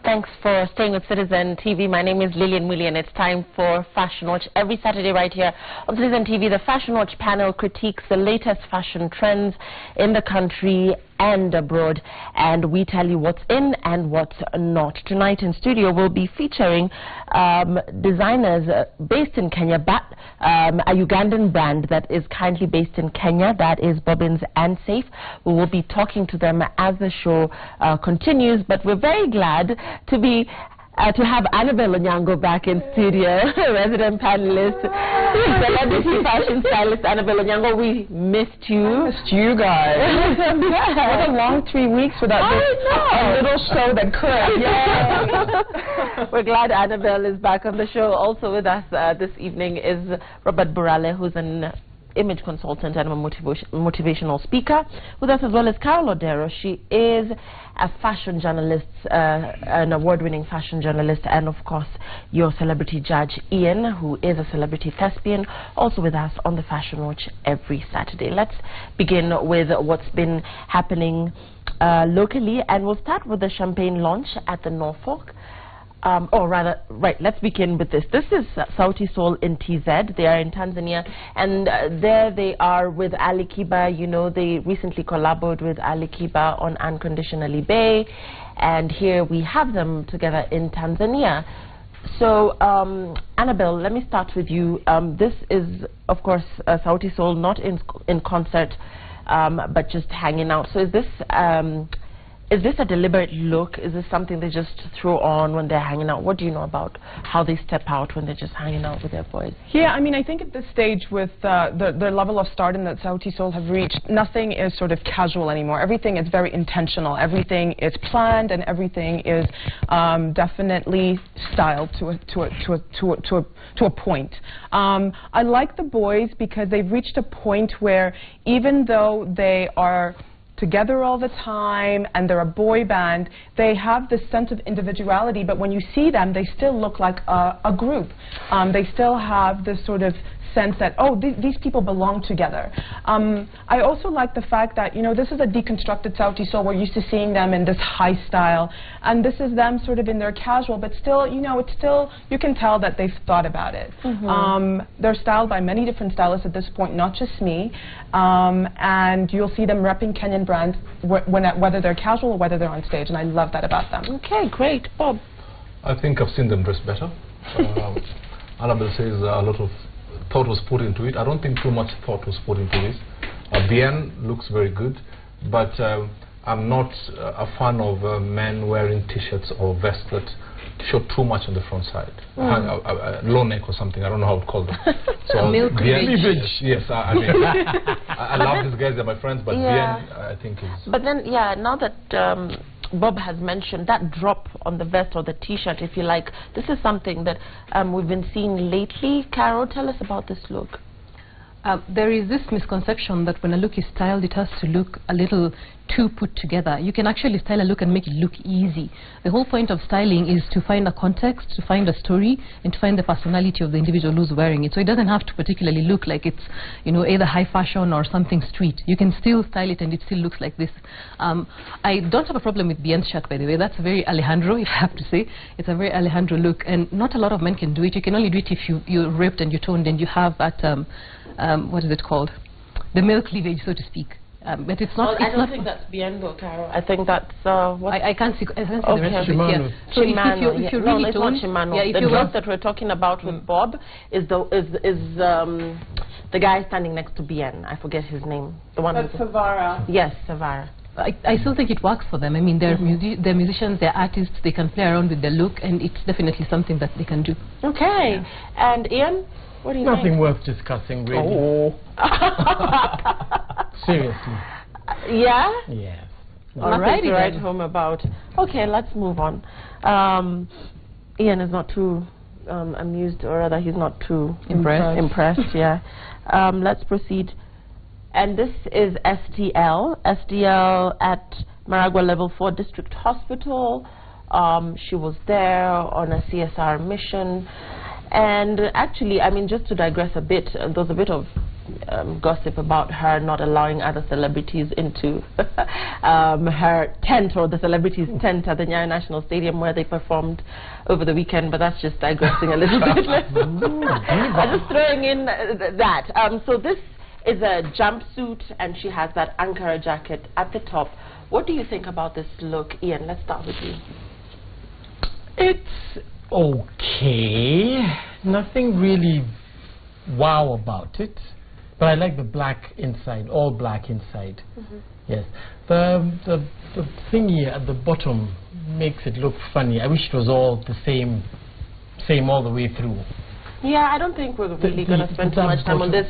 Thanks for staying with Citizen TV. My name is Lillian Muli, and it's time for Fashion Watch. Every Saturday right here on Citizen TV, the Fashion Watch panel critiques the latest fashion trends in the country and abroad, and we tell you what's in and what's not. Tonight in studio we'll be featuring designers based in Kenya, but a Ugandan brand that is currently based in Kenya, that is Bobbins and Safe. We will be talking to them as the show continues, but we're very glad to be to have Annabelle Onyango back in studio, resident panelist, celebrity fashion stylist Annabelle Onyango. We missed you. I missed you guys. What a long 3 weeks without a little show that could. Yeah. We're glad Annabelle is back on the show. Also with us this evening is Robert Burale, who's an image consultant and a motivational speaker. With us as well as Carol Odero. She is a fashion journalist, an award-winning fashion journalist, and of course your celebrity judge Ian, who is a celebrity thespian, also with us on the Fashion Watch every Saturday. Let's begin with what's been happening locally, and we'll start with the champagne launch at the Norfolk. Let's begin with this. This is Sauti Sol in TZ. They are in Tanzania, and there they are with Ali Kiba. You know, they recently collaborated with Ali Kiba on Unconditionally Bay, and here we have them together in Tanzania. So, Annabelle, let me start with you. This is, of course, Sauti Sol, not in concert, but just hanging out. So is this a deliberate look? Is this something they just throw on when they're hanging out? What do you know about how they step out when they're just hanging out with their boys? Yeah, I mean, I think at this stage with the level of stardom that Sauti Sol have reached, nothing is sort of casual anymore. Everything is very intentional. Everything is planned, and everything is definitely styled to a point. I like the boys because they've reached a point where even though they are together all the time and they're a boy band, they have this sense of individuality, but when you see them, they still look like a group. They still have this sort of sense that, oh, these people belong together. I also like the fact that, you know, this is a deconstructed Sauti Sol. We're used to seeing them in this high style, and this is them sort of in their casual, but still, you know, it's still, you can tell that they've thought about it. They're styled by many different stylists at this point, not just me, and you'll see them repping Kenyan brands whether they're casual or whether they're on stage, and I love that about them. Okay, great. Bob? I think I've seen them dress better. Annabelle says a lot of thought was put into it. I don't think too much thought was put into this. Bien looks very good, but I'm not a fan of men wearing t-shirts or vests that show too much on the front side. Low neck or something, I don't know how to call them. So milk cleavage. Yes, I mean, I love these guys, they're my friends, but yeah. Bien, I think is... But then, yeah, now that Bob has mentioned that drop on the vest or the t-shirt, if you like, this is something that we've been seeing lately. Carol, tell us about this look. There is this misconception that when a look is styled, it has to look a little too put together. You can actually style a look and make it look easy. The whole point of styling is to find a context, to find a story, and to find the personality of the individual who's wearing it. So it doesn't have to particularly look like it's, you know, either high fashion or something street. You can still style it and it still looks like this. I don't have a problem with Bien's shirt, by the way. That's a very Alejandro, if I have to say. It's a very Alejandro look, and not a lot of men can do it. You can only do it if you're ripped and you're toned and you have that, what is it called? The male cleavage, so to speak. But it's not. Well, I don't think that's Bien though, Carol. I think that's what I can't see. I can't see the rest of it. Yeah. So if you really it's not Shimano. Yeah, the dress that we're talking about with Bob is the guy standing next to Bien. I forget his name. The one. That's Savara. Yes, Savara. I still think it works for them. I mean, they're musicians, they're artists. They can play around with their look, and it's definitely something that they can do. Okay. Yeah. And Ian, what do you think? Nothing worth discussing, really. Oh. Seriously. Yeah? Yes. Nothing to write home about. Okay, let's move on. Ian is not too amused, or rather he's not too impressed. Yeah. Let's proceed. And this is SDL at Maragua Level 4 District Hospital. She was there on a CSR mission. And actually, I mean, just to digress a bit, there was a bit of gossip about her not allowing other celebrities into her tent, or the celebrities' tent at the Nyayo National Stadium where they performed over the weekend, but that's just digressing a little bit. I'm just throwing in that. So this is a jumpsuit, and she has that Ankara jacket at the top. What do you think about this look? Ian, let's start with you. It's okay. Nothing really wow about it. But I like the black inside, all black inside. Yes. The thingy at the bottom makes it look funny. I wish it was all the same all the way through. Yeah, I don't think we're really going to spend too much time on this.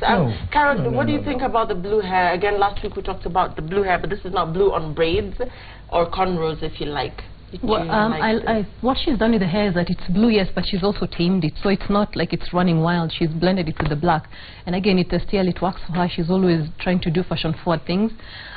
Carol, what do you think about the blue hair? Again, last week we talked about the blue hair, but this is not blue on braids, or cornrows if you like. Well, what she's done with the hair is that it's blue, yes, but she's also tamed it, so it's not like it's running wild. She's blended it with the black. And again, it's a style, it works for her. She's always trying to do fashion-forward things.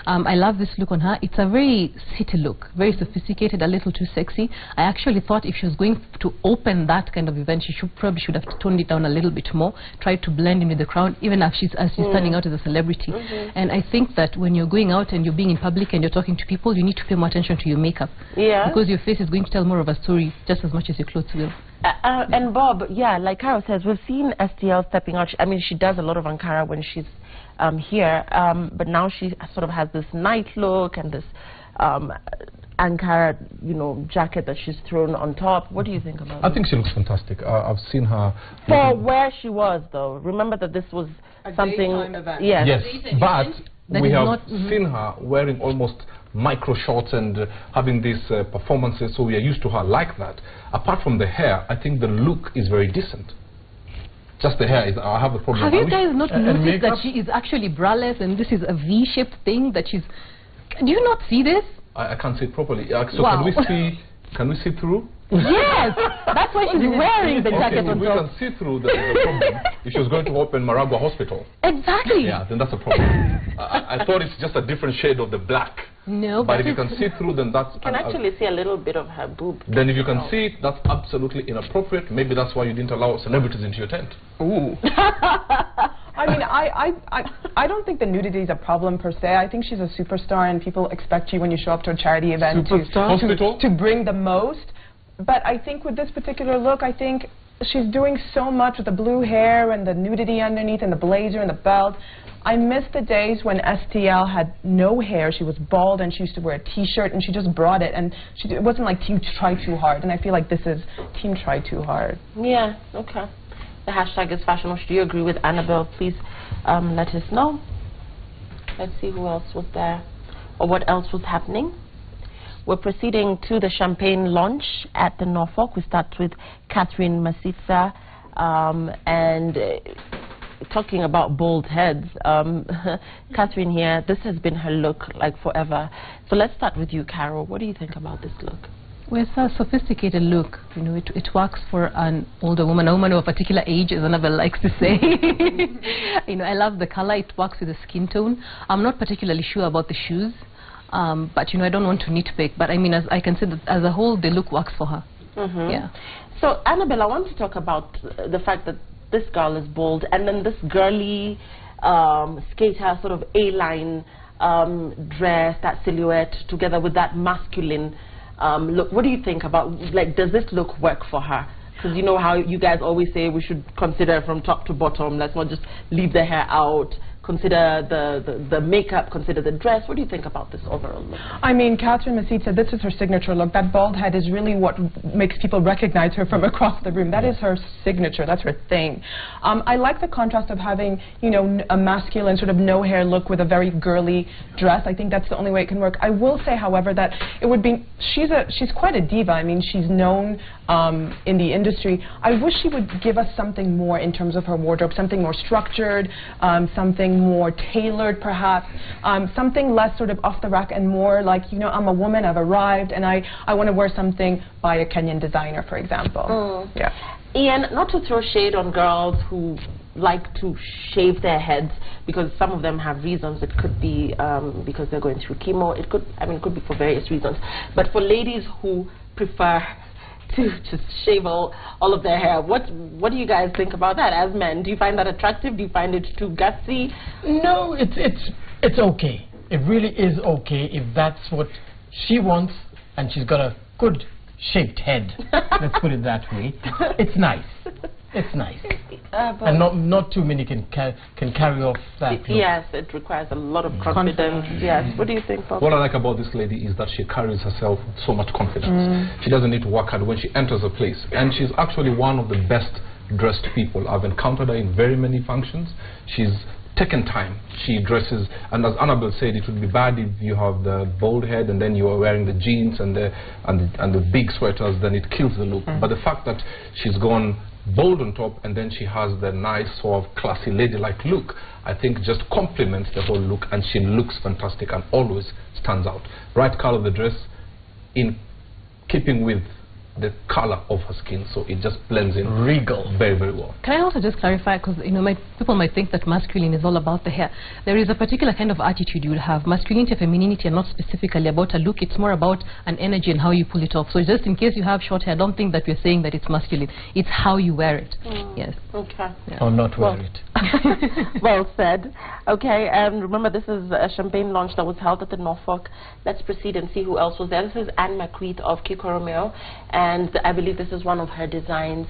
I love this look on her. It's a very city look, very sophisticated, a little too sexy. I actually thought if she was going to open that kind of event, she probably should have toned it down a little bit more, tried to blend in with the crowd, even as she's standing out as a celebrity. And I think that when you're going out and you're being in public and you're talking to people, you need to pay more attention to your makeup. Yeah. Because your face is going to tell more of a story just as much as your clothes will. And Bob, yeah, like Carol says, we've seen STL stepping out. I mean, she does a lot of Ankara when she's here, but now she sort of has this night look and this Ankara, you know, jacket that she's thrown on top. What do you think about it? I think she looks fantastic. I've seen her. For where she was, though. Remember that this was something. daytime event. Yes. Yes, but we have seen her wearing almost micro shorts and having these performances, so we are used to her like that. Apart from the hair, I think the look is very decent. Just the hair is, I have a problem. Have you guys not noticed that she is actually braless and this is a V-shaped thing that she's... Do you not see this? I can't see it properly. So Wow. can we see through? Yes! That's why she's wearing the jacket on we top. can see through, that's the problem. If she was going to open Maragua Hospital. Exactly! Yeah, then that's a problem. I thought it's just a different shade of the black. No, But if you can see through, then that's... You can actually see a little bit of her boob. Then if you can see it, that's absolutely inappropriate. Maybe that's why you didn't allow celebrities into your tent. Ooh. I mean, I don't think the nudity is a problem per se. I think she's a superstar, and people expect you when you show up to a charity event to bring the most. But I think with this particular look, I think she's doing so much with the blue hair and the nudity underneath and the blazer and the belt. I miss the days when STL had no hair. She was bald and she used to wear a t-shirt, and she just brought it. And it wasn't like Team Try Too Hard. And I feel like this is Team Try Too Hard. Yeah, okay. The hashtag is Fashion Watch. Do you agree with Annabelle? Please let us know. Let's see who else was there or what else was happening. We're proceeding to the champagne launch at the Norfolk. We start with Catherine Masitsa and talking about bold heads. Catherine here, this has been her look like forever. So let's start with you, Carol. What do you think about this look? Well, it's a sophisticated look. You know, it works for an older woman, a woman of a particular age, as Annabelle likes to say. You know, I love the color. It works with the skin tone. I'm not particularly sure about the shoes, but you know, I don't want to nitpick. But I mean, as I can say that as a whole, the look works for her. Yeah. So, Annabelle, I want to talk about the fact that this girl is bold, and then this girly skater sort of A-line dress, that silhouette, together with that masculine look. What do you think about, like, does this look work for her? Because you know how you guys always say we should consider from top to bottom. Let's not just leave the hair out. Consider the makeup, consider the dress. What do you think about this overall look? I mean, Catherine Masitsa, this is her signature look. That bald head is really what makes people recognize her from across the room. That is her signature. That's her thing. I like the contrast of having, you know, a masculine sort of no hair look with a very girly dress. I think that's the only way it can work. I will say, however, that it would be, she's quite a diva. I mean, she's known in the industry. I wish she would give us something more in terms of her wardrobe, something more structured, something more tailored perhaps, something less sort of off the rack and more like, you know, I'm a woman, I've arrived, and I want to wear something by a Kenyan designer, for example. Yeah. Ian, not to throw shade on girls who like to shave their heads, because some of them have reasons. It could be because they're going through chemo. It could, I mean, it could be for various reasons. But for ladies who prefer to just shave all of their hair. What do you guys think about that as men? Do you find that attractive? Do you find it too gutsy? No, it's okay. It really is okay if that's what she wants and she's got a good shaped head. Let's put it that way. It's nice. It's nice. And not too many can carry off that look. Yes, it requires a lot of confidence. Yes. What do you think, Bob? What I like about this lady is that she carries herself with so much confidence. She doesn't need to work hard when she enters a place. And she's actually one of the best dressed people. I've encountered her in very many functions. She's taken time. She dresses, and as Annabelle said, it would be bad if you have the bald head and then you are wearing the jeans and the big sweaters, then it kills the look. But the fact that she's gone bold on top and then she has the nice sort of classy ladylike look, I think just complements the whole look, and she looks fantastic and always stands out. Right color of the dress in keeping with the color of her skin, so it just blends in regal very, very well. Can I also just clarify, because people might think that masculine is all about the hair. There is a particular kind of attitude you will have. Masculinity and femininity are not specifically about a look, it's more about an energy and how you pull it off. So just in case you have short hair, don't think that we're saying that it's masculine. It's how you wear it. Yes. Okay. Yeah. Or not wear it. Well said. Okay, and remember, this is a champagne launch that was held at the Norfolk. Let's proceed and see who else was there. This is Anne McCreath of Kiko Romeo, and I believe this is one of her designs.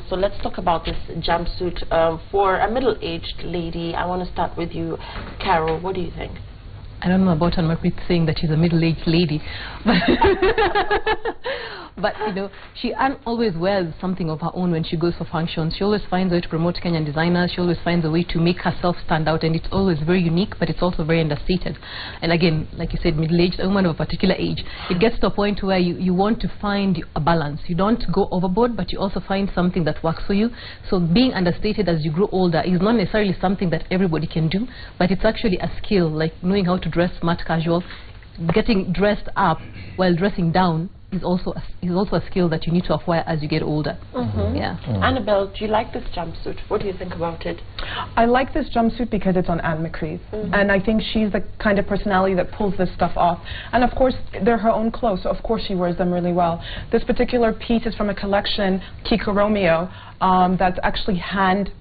So let's talk about this jumpsuit for a middle-aged lady. I want to start with you, Carol. What do you think? I don't know about Anne McCreath saying that she's a middle-aged lady, but she always wears something of her own when she goes for functions. She always finds a way to promote Kenyan designers. She always finds a way to make herself stand out, and it's always very unique, but it's also very understated. And again, like you said, middle-aged, a woman of a particular age, it gets to a point where you want to find a balance. You don't go overboard, but you also find something that works for you. So being understated as you grow older is not necessarily something that everybody can do, but it's actually a skill, like knowing how to dress smart casual. Getting dressed up while dressing down is also a skill that you need to acquire as you get older. Yeah. Annabelle, do you like this jumpsuit? What do you think about it? I like this jumpsuit because it's on Anne McCreath, and I think she's the kind of personality that pulls this stuff off. And of course, they're her own clothes, so of course she wears them really well. This particular piece is from a collection, Kiko Romeo, that's actually hand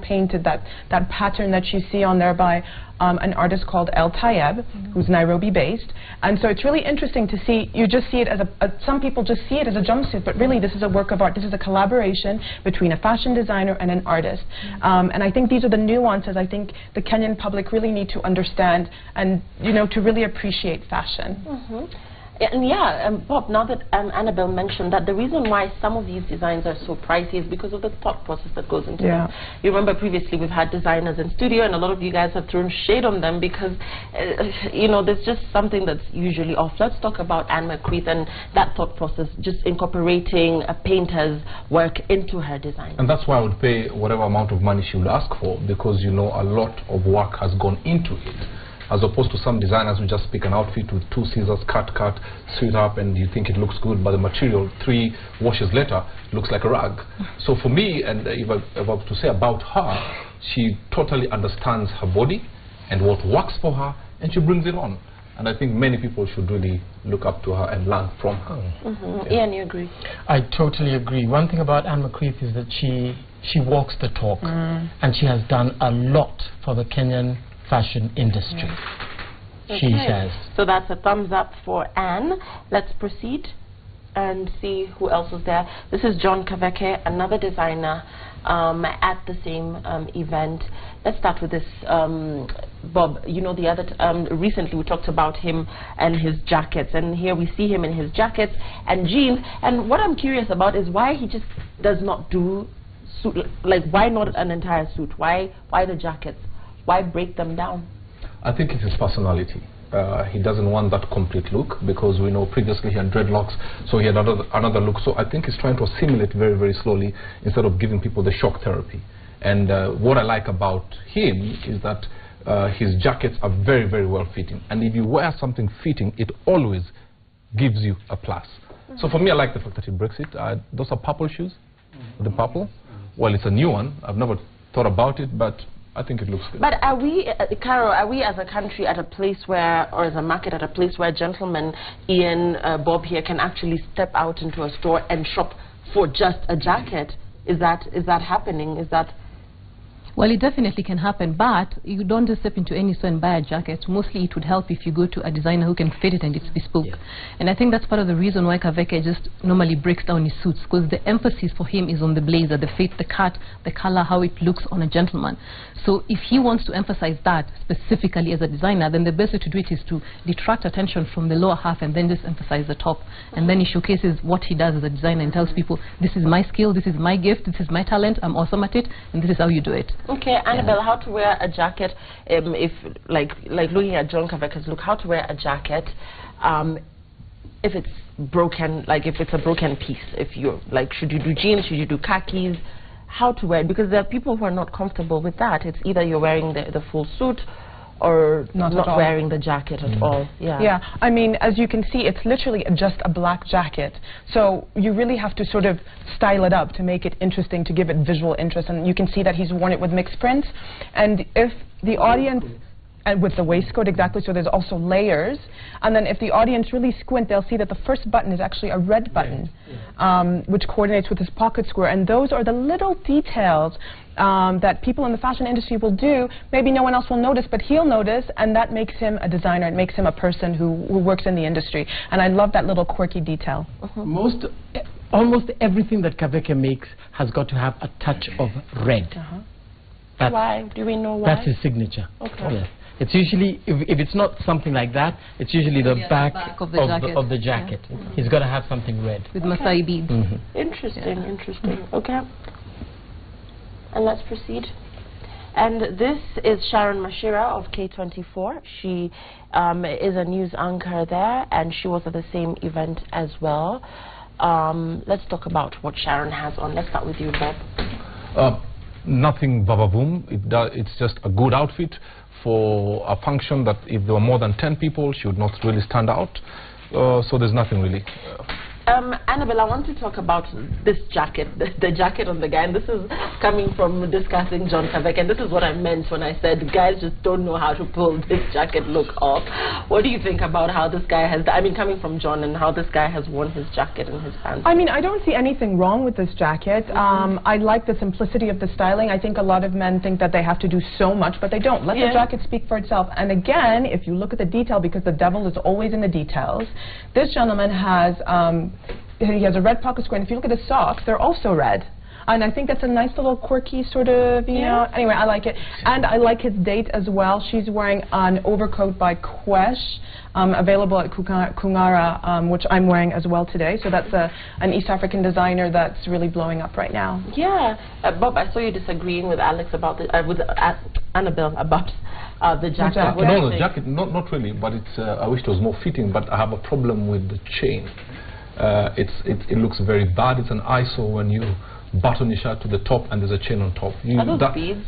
painted. That pattern that you see on there by an artist called El Tayeb, who's Nairobi based. And so it's really interesting to see. You just see it as some people just see it as a jumpsuit, but really this is a work of art. This is a collaboration between a fashion designer and an artist. And I think these are the nuances I think the Kenyan public really need to understand, and to really appreciate fashion. And Bob, now that Annabelle mentioned that the reason why some of these designs are so pricey is because of the thought process that goes into them. You remember previously we've had designers in studio, and a lot of you guys have thrown shade on them because, there's just something that's usually off. Let's talk about Anne McCreath and that thought process, just incorporating a painter's work into her design. And that's why I would pay whatever amount of money she would ask for, because a lot of work has gone into it. As opposed to some designers who just pick an outfit with 2 scissors, cut, sew it up, and you think it looks good, but the material 3 washes later looks like a rag. So for me, and if I was to say about her, she totally understands her body and what works for her, and she brings it on. And I think many people should really look up to her and learn from her. Ian, you agree? I totally agree. One thing about Anne McCreath is that she walks the talk, and she has done a lot for the Kenyan fashion industry. She has. So that's a thumbs up for Anne. Let's proceed and see who else was there. This is John Kaveke, another designer at the same event. Let's start with this, Bob. The other recently we talked about him and his jackets, and here we see him in his jackets and jeans. And what I'm curious about is why he just does not do suit. Like, why not an entire suit? Why the jackets? Why break them down? I think it's his personality. He doesn't want that complete look, because we know previously he had dreadlocks, so he had another look. So I think he's trying to assimilate very, very slowly instead of giving people the shock therapy. And what I like about him is that his jackets are very, very well fitting. And if you wear something fitting, it always gives you a plus. So for me, I like the fact that he breaks it. Those are purple shoes, the purple. Well, it's a new one. I've never thought about it, but I think it looks good. But are we, Carol, are we as a country at a place where, or as a market at a place where gentlemen, Ian, Bob here, can actually step out into a store and shop for just a jacket? Is that happening? Is that... Well, it definitely can happen, but you don't just step into any store and buy a jacket. Mostly it would help if you go to a designer who can fit it and it's bespoke. Yeah. And I think that's part of the reason why Kaveke just normally breaks down his suits, because the emphasis for him is on the blazer, the fit, the cut, the color, how it looks on a gentleman. So if he wants to emphasize that specifically as a designer, then the best way to do it is to detract attention from the lower half and then just emphasize the top. And then he showcases what he does as a designer and tells people, this is my skill, this is my gift, this is my talent, I'm awesome at it, and this is how you do it. Okay, Annabelle, how to wear a jacket, if like looking at John Kaveke's look, how to wear a jacket if it's broken, like if it's a broken piece, if you're like, should you do jeans, should you do khakis, how to wear it, because there are people who are not comfortable with that. It's either you're wearing the full suit or not wearing the jacket at all. Yeah, I mean, as you can see, it's literally just a black jacket. So you really have to sort of style it up to make it interesting, to give it visual interest. And you can see that he's worn it with mixed prints. And if the audience... And with the waistcoat, exactly, so there's also layers. And then if the audience really squint, they'll see that the first button is actually a red button, which coordinates with his pocket square. And those are the little details that people in the fashion industry will do. Maybe no one else will notice, but he'll notice, and that makes him a designer. It makes him a person who works in the industry. And I love that little quirky detail. Almost everything that Kaveke makes has got to have a touch of red. Why? Do we know why? That's his signature. Okay. Yes. It's usually, if it's not something like that, it's usually the back of the jacket. He's got to have something red. With Masai beads. Interesting, interesting. Okay. And let's proceed. And this is Sharon Mashira of K24. She is a news anchor there, and she was at the same event as well. Let's talk about what Sharon has on. Let's start with you, Bob. Nothing baba-boom. It's just a good outfit for a function that if there were more than 10 people, she would not really stand out. So there's nothing really. Annabelle, I want to talk about this jacket, the jacket on the guy, and this is coming from discussing John Kaveke, and this is what I meant when I said guys just don't know how to pull this jacket look off. What do you think about how this guy has, I mean, coming from John, and how this guy has worn his jacket and his pants? I mean, I don't see anything wrong with this jacket. I like the simplicity of the styling. I think a lot of men think that they have to do so much, but they don't. Let the jacket speak for itself. And again, if you look at the detail, because the devil is always in the details, this gentleman has he has a red pocket square, and if you look at his socks, they're also red. And I think that's a nice little quirky sort of, you know, anyway, I like it. And I like his date as well. She's wearing an overcoat by Kwesh, available at Kungara, which I'm wearing as well today. So that's an East African designer that's really blowing up right now. Yeah. Bob, I saw you disagreeing with Alex about the, with Annabelle about the jacket. No, the jacket, not really, but it's, I wish it was more fitting, but I have a problem with the chain. It looks very bad. It's an eyesore when you button your shirt to the top and there's a chain on top. Are those beads?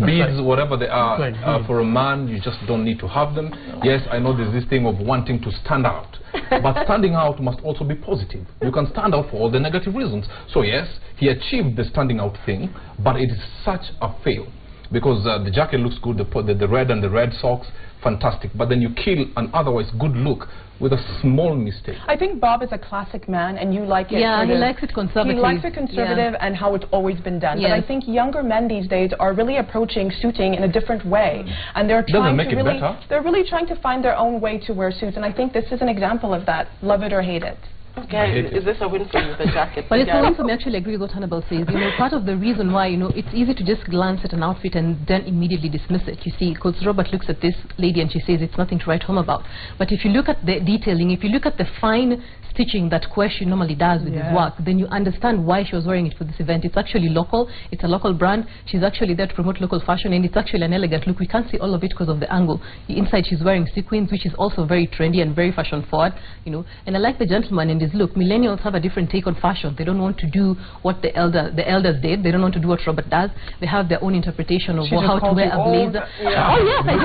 Beads, whatever they are, for a man, you just don't need to have them. Yes, I know there's this thing of wanting to stand out, but standing out must also be positive. You can stand out for all the negative reasons. So yes, he achieved the standing out thing, but it is such a fail. Because the jacket looks good, the red and the red socks, fantastic. But then you kill an otherwise good look with a small mistake. I think Bob is a classic man, and you like it. Yeah, he likes it conservative. He likes it conservative and how it's always been done. But I think younger men these days are really approaching suiting in a different way, and they're trying to really, they're really trying to find their own way to wear suits. And I think this is an example of that. Love it or hate it. Okay, is this a win for you, the jacket? But it's a win for me. I actually agree with what Hannibal says. You know, part of the reason why, you know, it's easy to just glance at an outfit and then immediately dismiss it. You see, because Robert looks at this lady and she says it's nothing to write home about. But if you look at the detailing, if you look at the fine stitching that Kwesh normally does with his work, then you understand why she was wearing it for this event. It's actually local. It's a local brand. She's actually there to promote local fashion, and it's actually an elegant look. We can't see all of it because of the angle. Inside she's wearing sequins, which is also very trendy and very fashion forward, you know. And I like the gentleman in his look. Millennials have a different take on fashion. They don't want to do what the elders did. They don't want to do what Robert does. They have their own interpretation of how to wear a blazer. Oh yes, I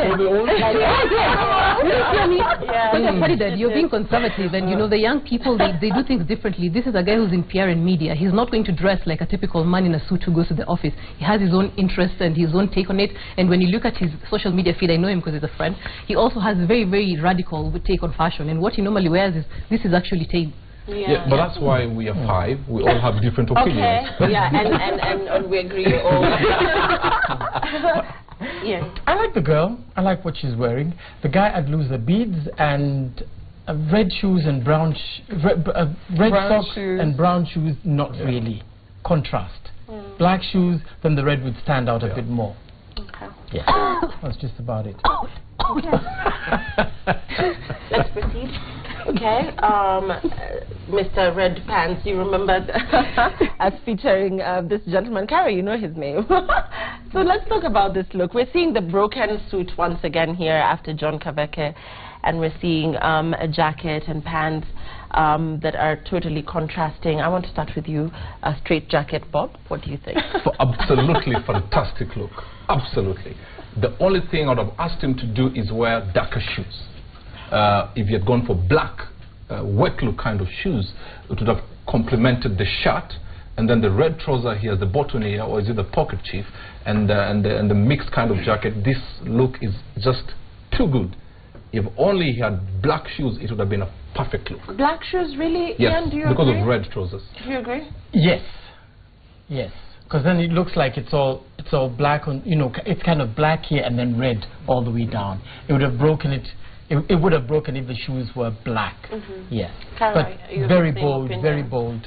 did. I mean, Yeah. but it's funny that you're being conservative, and you know the young people they do things differently. This is a guy who's in PR and media. He's not going to dress like a typical man in a suit who goes to the office. He has his own interests and his own take on it. And when you look at his social media feed, I know him because he's a friend. He also has a very, very radical take on fashion. And what he normally wears is this is actually tame. Yeah, but that's why we are five. We all have different opinions. Okay. Yeah, and we agree all. Yeah. I like the girl. I like what she's wearing. The guy, I'd lose the beads and red shoes and brown red Brown socks shoes. and brown shoes. Not really. Contrast. Black shoes, then the red would stand out a bit more. Okay. Yeah, that's just about it. Okay. Let's proceed. Okay. Mr. Red Pants, you remember us featuring this gentleman. Carrie, you know his name. So let's talk about this look. We're seeing the broken suit once again here after John Kaveke, and we're seeing a jacket and pants that are totally contrasting. I want to start with you. A straight jacket, Bob. What do you think? Absolutely fantastic look. Absolutely. The only thing I would have asked him to do is wear darker shoes. If he had gone for black, wet look kind of shoes, it would have complemented the shirt, and then the red trouser, he has the button-here, or is it the pocket chief, and the mixed kind of jacket. This look is just too good. If only he had black shoes, it would have been a perfect look. Black shoes, really? Yes, Ian, do you because agree? of red trousers. Do you agree? Yes, yes. Because then it looks like it's all black on, you know, it's kind of black here and then red all the way down. It would have broken it. It would have broken if the shoes were black. Yeah, Caroline, but you have very the same bold, opinion? very bold.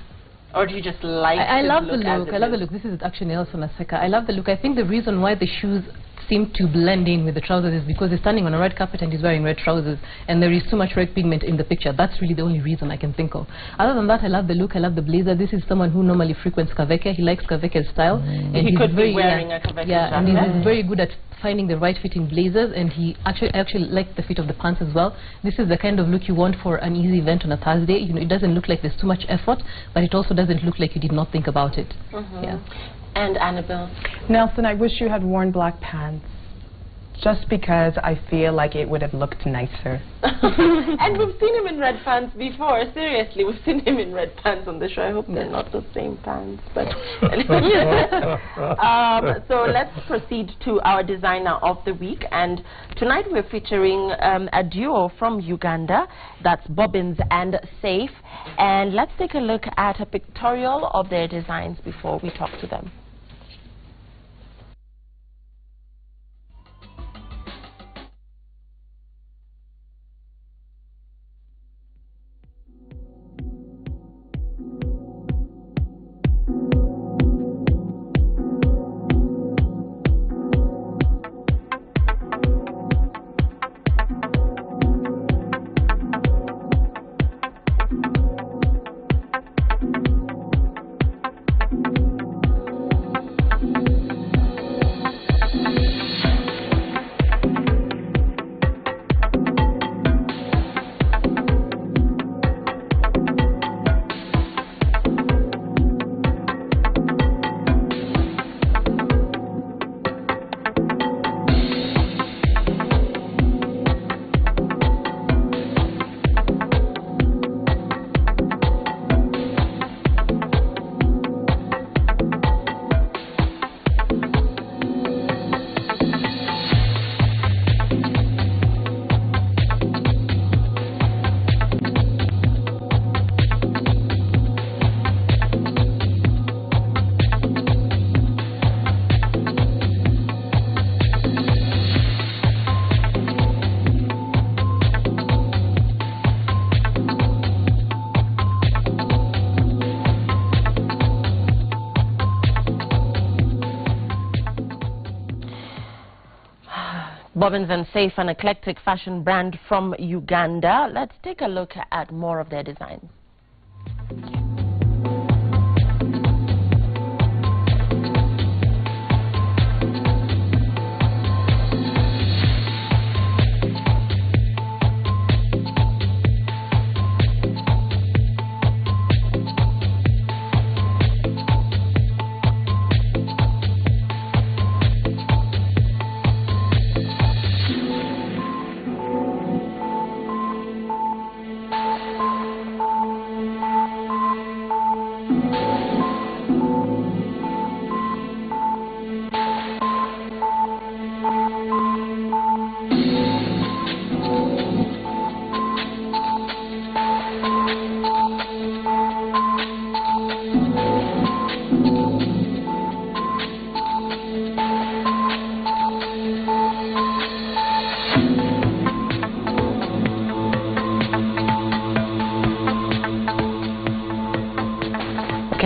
Or do you just like I this love the look as look. it I love the is? look. This is actually Nelson Aseka. I love the look. I think the reason why the shoes seem to blend in with the trousers is because he's standing on a red carpet and he's wearing red trousers, and there is too much red pigment in the picture. That's really the only reason I can think of. Other than that, I love the look. I love the blazer. This is someone who normally frequents Kaveke. He likes Kaveke's style, and He he's could be very wearing a Kaveke and jacket. he's very good at finding the right fitting blazers, and he actually likes the fit of the pants as well. This is the kind of look you want for an easy event on a Thursday. You know, it doesn't look like there's too much effort, but it also doesn't look like you did not think about it. Yeah. And Annabelle? Nelson, I wish you had worn black pants. Just because I feel like it would have looked nicer. And we've seen him in red pants before. Seriously, we've seen him in red pants on the show. I hope they're not the same pants. But so let's proceed to our designer of the week. And tonight we're featuring a duo from Uganda. That's Bobbins and Safe. And let's take a look at a pictorial of their designs before we talk to them. Bobbins and Safe, an eclectic fashion brand from Uganda. Let's take a look at more of their designs.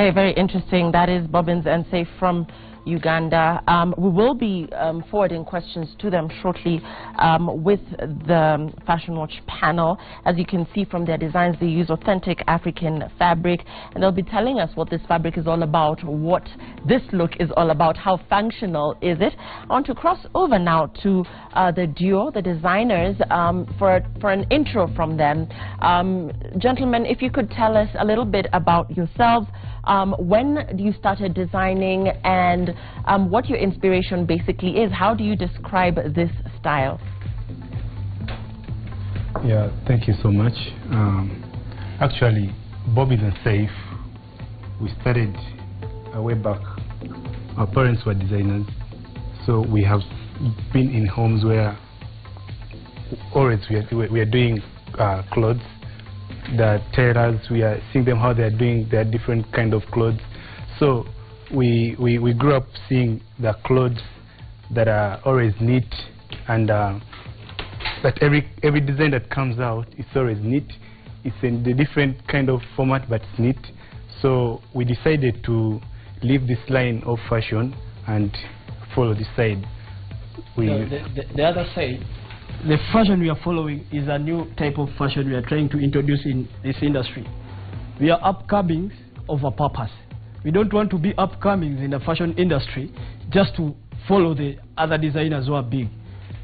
Okay, very interesting. That is Bobbins and Safe from Uganda. We will be forwarding questions to them shortly with the Fashion Watch panel. As you can see from their designs, they use authentic African fabric, and they'll be telling us what this fabric is all about, what this look is all about, how functional is it. I want to cross over now to the duo, the designers, for an intro from them. Gentlemen, if you could tell us a little bit about yourselves. When you started designing, and what your inspiration basically is. How do you describe this style? Yeah, thank you so much. Actually, Bobbins and Safe, we started way back. Our parents were designers, so we have been in homes where always we are doing clothes. The tailors, we are seeing them how they are doing their different kind of clothes. So we grew up seeing the clothes that are always neat, and that every design that comes out is always neat. It's in the different kind of format, but it's neat. So we decided to leave this line of fashion and follow this side. The other side, the fashion we are following is a new type of fashion we are trying to introduce in this industry. We are upcomings of a purpose. We don't want to be upcomings in the fashion industry just to follow the other designers who are big.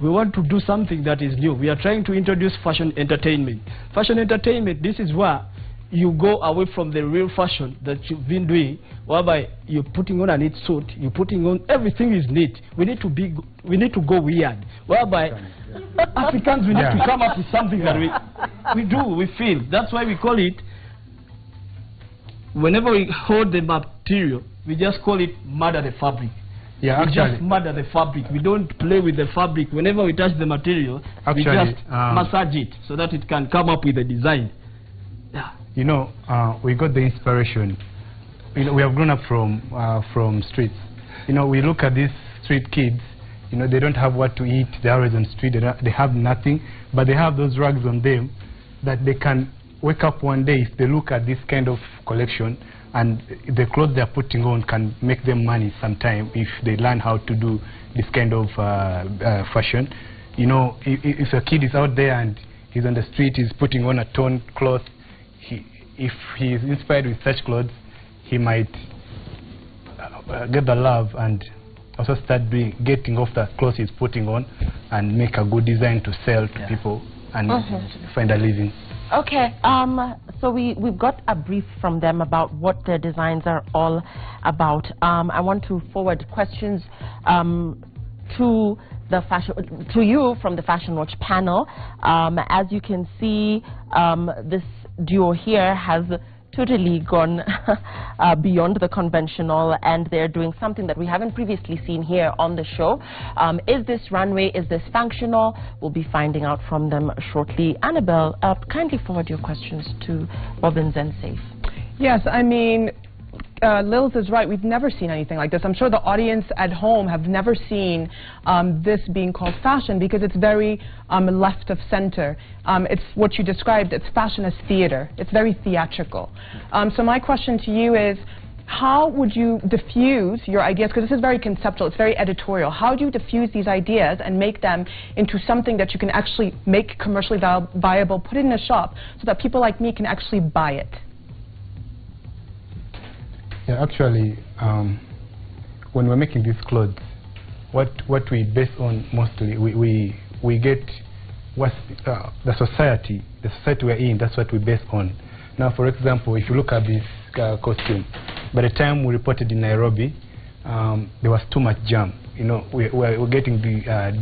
We want to do something that is new. We are trying to introduce fashion entertainment. Fashion entertainment, this is where you go away from the real fashion that you've been doing, whereby you're putting on a neat suit, you're putting on, everything is neat. We need to go weird, whereby Africans, we need to come up with something that we feel. That's why we call it, whenever we hold the material, we just call it murder the fabric. Yeah, we just murder the fabric. We don't play with the fabric. Whenever we touch the material, we just massage it so that it can come up with a design. Yeah. You know, we got the inspiration. You know, we have grown up from streets. You know, we look at these street kids. You know, they don't have what to eat. They're always on the street. They have nothing, but they have those rags on them that they can wake up one day if they look at this kind of collection, and the clothes they're putting on can make them money sometime if they learn how to do this kind of fashion. You know, if a kid is out there and he's on the street, he's putting on a torn cloth, if he is inspired with such clothes, he might get the love and also start getting off the clothes he's putting on and make a good design to sell to people and find a living. Okay, so we've got a brief from them about what their designs are all about. I want to forward questions to you from the Fashion Watch panel. As you can see, this duo here has totally gone beyond the conventional, and they're doing something that we haven't previously seen here on the show. Is this runway, is this functional? We'll be finding out from them shortly. Annabelle, kindly forward your questions to Bobbins and Safe. Yes, I mean, Lils is right. We've never seen anything like this. I'm sure the audience at home have never seen this being called fashion, because it's very left of center. It's what you described. It's fashion as theater. It's very theatrical. So my question to you is, how would you diffuse your ideas? Because this is very conceptual. It's very editorial. How do you diffuse these ideas and make them into something that you can actually make commercially viable, put it in a shop, so that people like me can actually buy it? Yeah, actually, when we're making these clothes, what we base on mostly, we get what's the society we're in. That's what we base on. Now, for example, if you look at this costume, by the time we reported in Nairobi, there was too much jam. You know, we're getting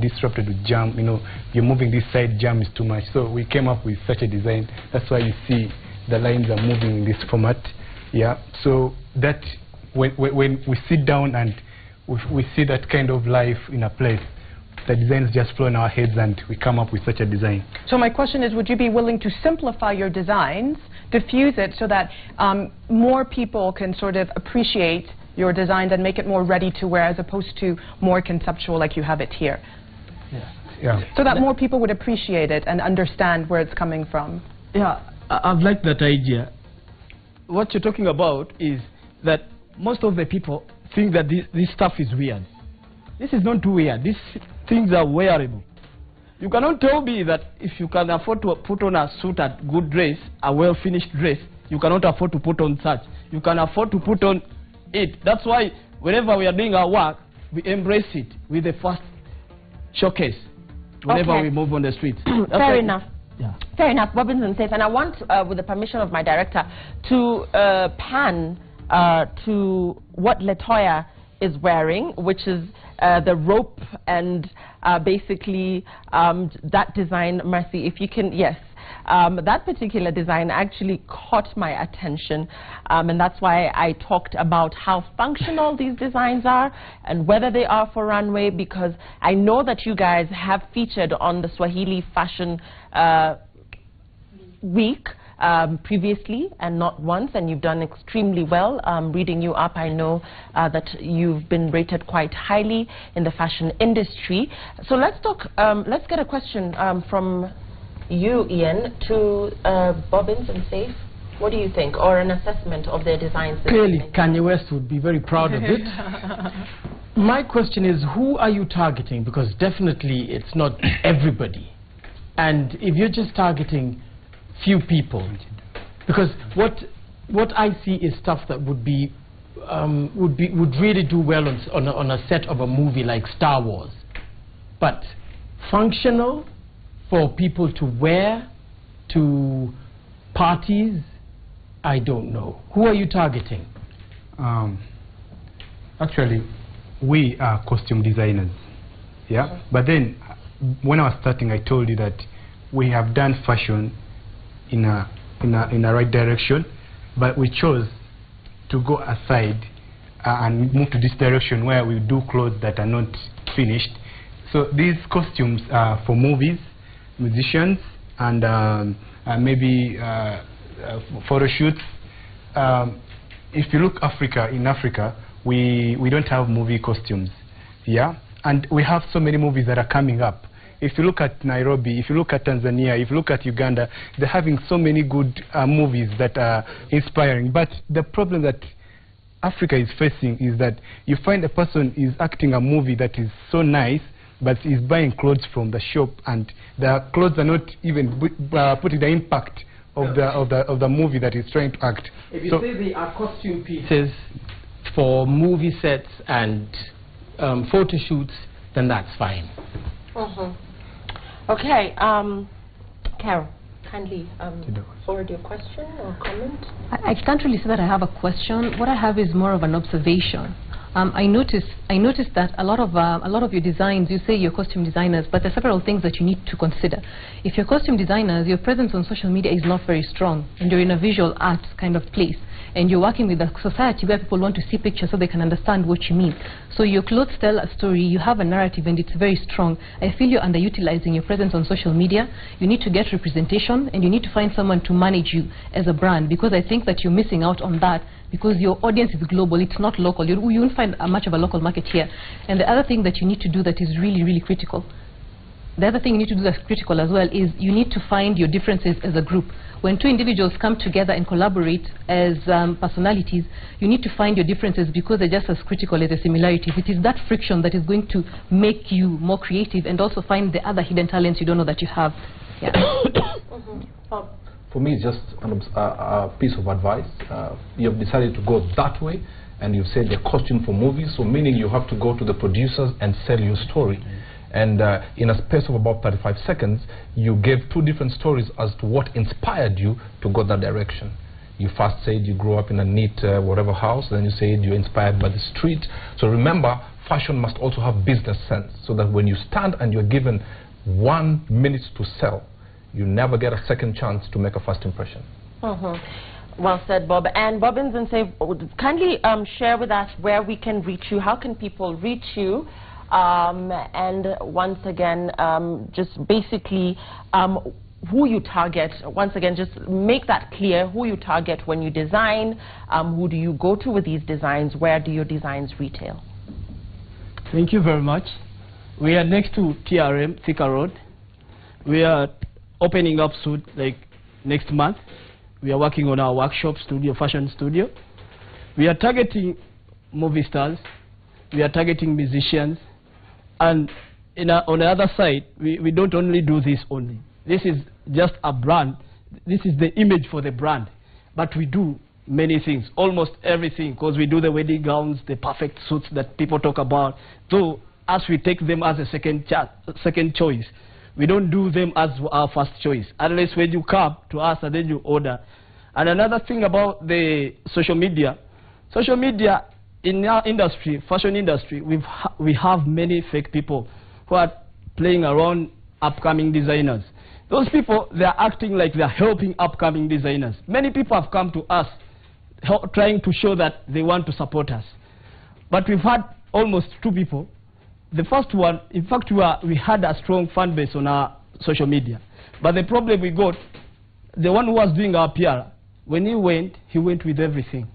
disrupted with jam. You know, you're moving this side, jam is too much. So we came up with such a design. That's why you see the lines are moving in this format. Yeah, so that when we sit down and we see that kind of life in a place, the designs just flow in our heads and we come up with such a design. So my question is, would you be willing to simplify your designs, diffuse it, so that more people can sort of appreciate your designs and make it more ready to wear, as opposed to more conceptual like you have it here? Yeah. So that more people would appreciate it and understand where it's coming from. Yeah, I've liked that idea. What you're talking about is that most of the people think that this stuff is weird. This is not too weird. These things are wearable. You cannot tell me that if you can afford to put on a suit and good dress, a well-finished dress, you cannot afford to put on such. You can afford to put on it. That's why whenever we are doing our work, we embrace it with the first showcase whenever we move on the streets. Fair enough. Yeah. Fair enough, Bobbins and Safe. And I want, with the permission of my director, to pan to what Latoya is wearing, which is the rope and basically that design. Mercy, if you can, yes. That particular design actually caught my attention, and that's why I talked about how functional these designs are and whether they are for runway, because I know that you guys have featured on the Swahili Fashion Week previously, and not once, and you've done extremely well. Reading you up, I know that you've been rated quite highly in the fashion industry. So let's talk, let's get a question from you, Ian, to Bobbins and Safe. What do you think, or an assessment of their designs? Clearly, Kanye West would be very proud of it. My question is, who are you targeting? Because definitely it's not everybody. And if you're just targeting few people, because what I see is stuff that would really do well on a set of a movie like Star Wars, but functional for people to wear to parties, I don't know. Who are you targeting? Actually, we are costume designers, yeah. But then, when I was starting, I told you that we have done fashion in a right direction, but we chose to go aside and move to this direction where we do clothes that are not finished. So these costumes are for movies, musicians, and maybe photo shoots. If you look in Africa, we don't have movie costumes, yeah, and we have so many movies that are coming up. If you look at Nairobi, if you look at Tanzania, if you look at Uganda, they're having so many good movies that are inspiring. But the problem that Africa is facing is that you find a person is acting a movie that is so nice, but is buying clothes from the shop, and the clothes are not even putting the impact of the movie that is trying to act. If you say they are costume pieces for movie sets and photo shoots, then that's fine. Okay, Carol, kindly forward your question or comment. I can't really say that I have a question. What I have is more of an observation. I noticed that a lot of your designs, you say you're costume designers, but there are several things that you need to consider. If you're costume designers, your presence on social media is not very strong, and you're in a visual arts kind of place, and you're working with a society where people want to see pictures so they can understand what you mean. So your clothes tell a story, you have a narrative, and it's very strong. I feel you're underutilizing your presence on social media. You need to get representation, and you need to find someone to manage you as a brand, because I think that you're missing out on that, because your audience is global, it's not local. You won't find much of a local market here. And the other thing that you need to do that is really, really critical, the other thing you need to do that's critical as well, is you need to find your differences as a group. When two individuals come together and collaborate as personalities, you need to find your differences, because they're just as critical as the similarities. It is that friction that is going to make you more creative, and also find the other hidden talents you don't know that you have. Yeah. For me, just a piece of advice. You have decided to go that way, and you've said the costume for movies, so meaning you have to go to the producers and sell your story. And in a space of about 35 seconds, you gave two different stories as to what inspired you to go that direction. You first said you grew up in a neat whatever house, then you said you're inspired by the street. So remember, fashion must also have business sense, so that when you stand and you're given 1 minute to sell, you never get a second chance to make a first impression. Well said, Bob. And Bobbins and Safe, kindly share with us where we can reach you. How can people reach you? And once again, just basically who you target. Once again, just make that clear, who you target when you design, who do you go to with these designs, where do your designs retail? Thank you very much. We are next to TRM, Thika Road. We are opening up soon, like next month. We are working on our workshop studio, fashion studio. We are targeting movie stars, we are targeting musicians, and on the other side, we don't only do this only. This is just a brand. This is the image for the brand. But we do many things, almost everything, because we do the wedding gowns, the perfect suits that people talk about. So as we take them as a second choice, we don't do them as our first choice, unless when you come to us and then you order. And another thing about the social media in our industry, fashion industry, we have many fake people who are playing around upcoming designers. Those people, they are acting like they are helping upcoming designers. Many people have come to us trying to show that they want to support us. But we've had almost 2 people. The first one, in fact, we had a strong fan base on our social media. But the problem we got, the one who was doing our PR, when he went with everything.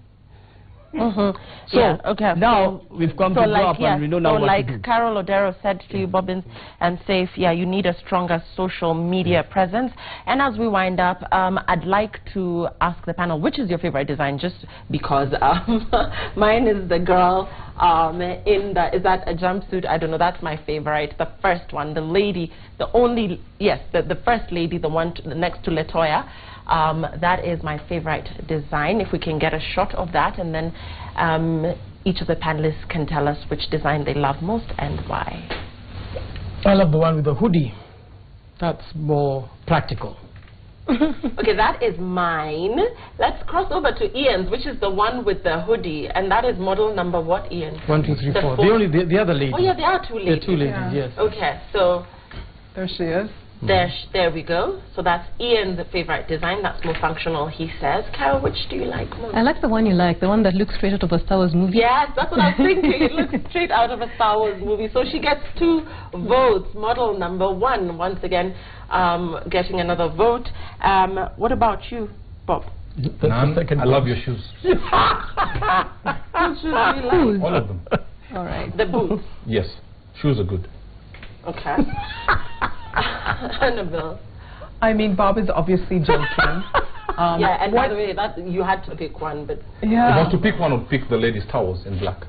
Mm-hmm. So yeah, okay. now we've come to grow up and we don't know what to do. So like Carol Odero said to you, Bobbins and Safe, yeah, you need a stronger social media presence. And as we wind up, I'd like to ask the panel, which is your favorite design? Just because mine is the girl is that a jumpsuit? I don't know, that's my favorite. The first one, the lady, the first lady, the one next to Latoya. That is my favorite design. If we can get a shot of that, and then each of the panelists can tell us which design they love most and why. I love the one with the hoodie. That's more practical. Okay, that is mine. Let's cross over to Ian's, which is the one with the hoodie, and that is model number what, Ian? 1, 2, 3, 4. The other lady. Oh yeah, there are 2 ladies. There are 2 ladies, yeah. yes. Okay, so there she is. There we go. So that's Ian's favorite design. That's more functional, he says. Carol, which do you like most? I like the one you like, the one that looks straight out of a Star Wars movie. Yes, that's what I was thinking. It looks straight out of a Star Wars movie. So she gets 2 votes. Model number 1, once again, getting another vote. What about you, Bob? I love your shoes. Which shoes do you like? All of them. All right. The boots. Yes. Shoes are good. Okay. Annabelle. I mean, Bob is obviously joking. Yeah, and by the way, you had to pick one, but... Yeah. If I was to pick one, I would pick the ladies' towels in black.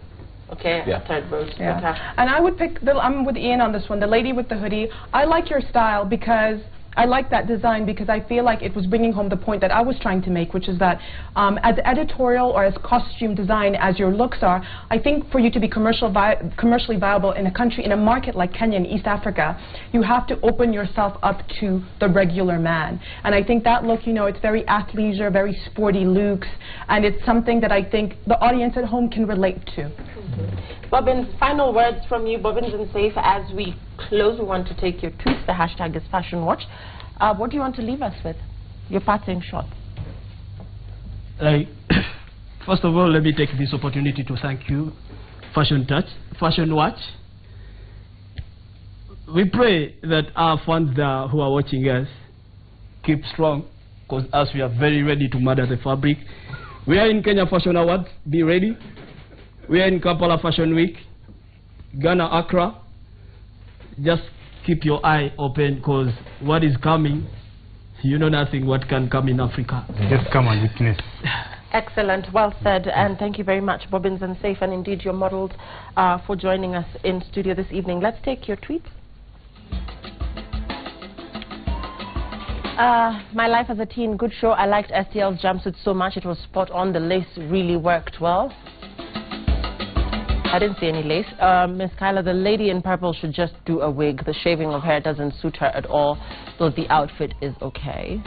Okay, yeah. 3rd vote. Yeah. Okay. And I would pick, I'm with Ian on this one, the lady with the hoodie. I like your style because I like that design because I feel like it was bringing home the point that I was trying to make, which is that as editorial or as costume design as your looks are, I think for you to be commercially viable in a country, in a market like Kenya and East Africa, you have to open yourself up to the regular man. And I think that look, you know, it's very athleisure, very sporty looks, and it's something that I think the audience at home can relate to. Bobbins, final words from you, Bobbins and Safe, as we close. We want to take your tweets. The hashtag is Fashion Watch. What do you want to leave us with? Your parting shots. First of all, let me take this opportunity to thank you, Fashion Watch. We pray that our fans there who are watching us keep strong, because us, we are very ready to murder the fabric. We are in Kenya Fashion Awards. Be ready. We are in Kampala Fashion Week, Ghana, Accra. Just keep your eye open, because what is coming, you know nothing what can come in Africa. Just come and witness. Excellent, well said, and thank you very much, Bobbins and Safe, and indeed your models for joining us in studio this evening. Let's take your tweets. My life as a teen, good show. I liked STL's jumpsuit so much, it was spot on. The lace really worked well. I didn't see any lace. Miss Kyla, the lady in purple should just do a wig. The shaving of hair doesn't suit her at all, though the outfit is okay.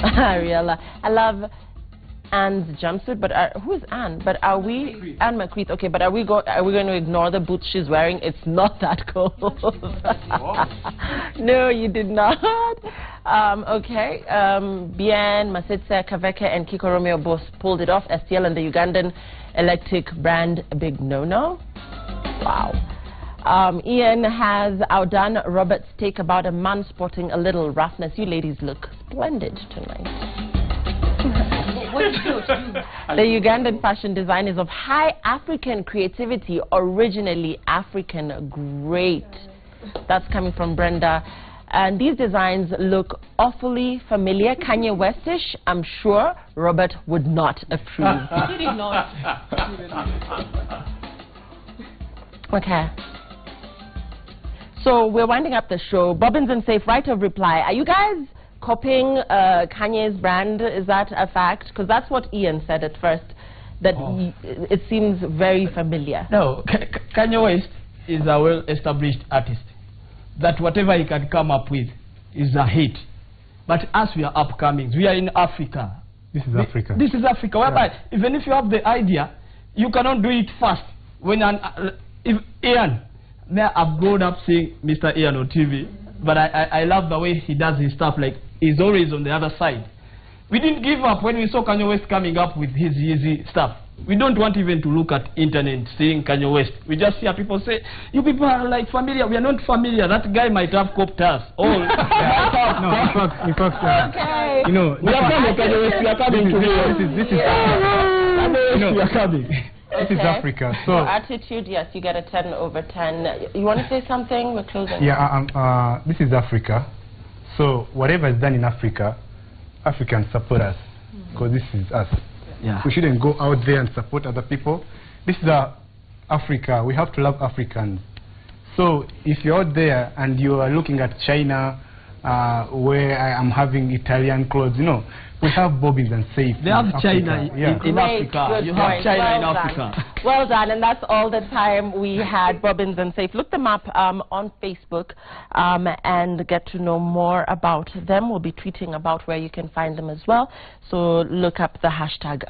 Ariella, I love Anne's jumpsuit, but who is Anne? But are we Anne McCreath? Okay, but are we going to ignore the boots she's wearing? It's not that cold. No, you did not. Okay. Bien, Masitsa, Kaveke, and Kiko Romeo both pulled it off. STL and the Ugandan electric brand, a big no-no. Wow. Ian has outdone Robert's take about a man sporting a little roughness. You ladies look splendid tonight. The Ugandan fashion design is of high African creativity, originally African. Great. That's coming from Brenda. And these designs look awfully familiar, Kanye Westish. I'm sure Robert would not approve. He did not. Okay. So we're winding up the show. Bobbins and Safe, right of reply. Are you guys copying Kanye's brand? Is that a fact? Because that's what Ian said at first, that it seems very familiar. No, Kanye West is a well-established artist. That whatever he can come up with is a hit. But us, we are upcoming. We are in Africa. This is Africa. This is Africa. Whereby, even if you have the idea, you cannot do it fast. When if Ian, I've grown up seeing Mr. Ian on TV, but I love the way he does his stuff. Like, he's always on the other side. We didn't give up when we saw Kanye West coming up with his easy stuff. We don't want even to look at internet seeing Kanye West. We just hear people say, you people are like familiar. We are not familiar. That guy might have copped us. Oh, no, in fact, Okay. you know, we are coming, Kanye West. We are coming to this is we are coming. This is Africa. So attitude, yes, you get a 10 over 10. You want to say something? We're closing. Yeah, this is Africa. So whatever is done in Africa, Africans support us because this is us. Yeah. We shouldn't go out there and support other people. This is Africa. We have to love Africans. So if you're out there and you are looking at China, where I am having Italian clothes, you know, we have Bobbins and Safe. They have Africa. China in Great, Africa. good You have point. China Well in done. Africa. Well done, and that's all the time we had. Bobbins and Safe. Look them up on Facebook and get to know more about them. We'll be tweeting about where you can find them as well. So look up the hashtag